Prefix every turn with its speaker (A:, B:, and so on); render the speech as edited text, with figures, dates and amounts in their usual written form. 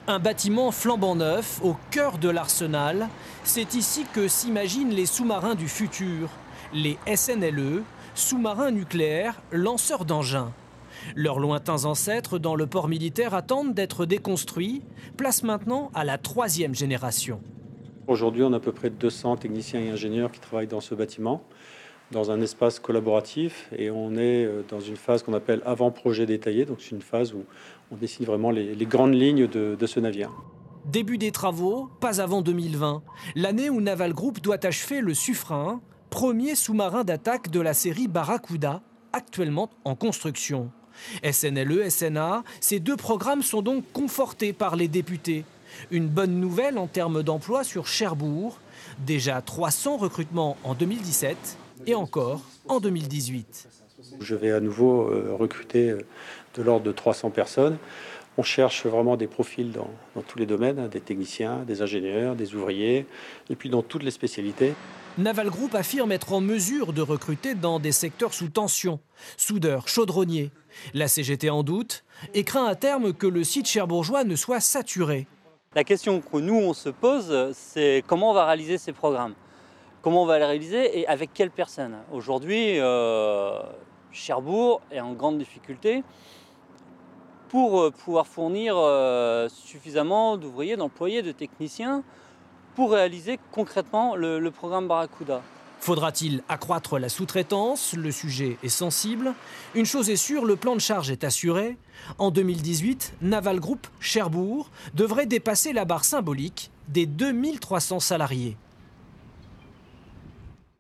A: Un bâtiment flambant neuf, au cœur de l'arsenal, c'est ici que s'imaginent les sous-marins du futur, les SNLE, sous-marins nucléaires, lanceurs d'engins. Leurs lointains ancêtres dans le port militaire attendent d'être déconstruits, place maintenant à la 3e génération.
B: Aujourd'hui, on a à peu près 200 techniciens et ingénieurs qui travaillent dans ce bâtiment, dans un espace collaboratif, et on est dans une phase qu'on appelle avant-projet détaillé, donc c'est une phase où on dessine vraiment les grandes lignes de ce navire.
A: Début des travaux, pas avant 2020, l'année où Naval Group doit achever le Suffren, premier sous-marin d'attaque de la série Barracuda, actuellement en construction. SNLE, SNA, ces deux programmes sont donc confortés par les députés. Une bonne nouvelle en termes d'emploi sur Cherbourg, déjà 300 recrutements en 2017 et encore en 2018.
B: Je vais à nouveau recruter de l'ordre de 300 personnes. On cherche vraiment des profils dans tous les domaines, des techniciens, des ingénieurs, des ouvriers, et puis dans toutes les spécialités.
A: Naval Group affirme être en mesure de recruter dans des secteurs sous tension, soudeurs, chaudronniers. La CGT en doute et craint à terme que le site cherbourgeois ne soit saturé.
C: La question que nous on se pose, c'est comment on va réaliser ces programmes. Comment on va les réaliser et avec quelles personnes. Aujourd'hui, Cherbourg est en grande difficulté pour pouvoir fournir suffisamment d'ouvriers, d'employés, de techniciens pour réaliser concrètement le programme Barracuda.
A: Faudra-t-il accroître la sous-traitance? Le sujet est sensible. Une chose est sûre, le plan de charge est assuré. En 2018, Naval Group Cherbourg devrait dépasser la barre symbolique des 2300 salariés.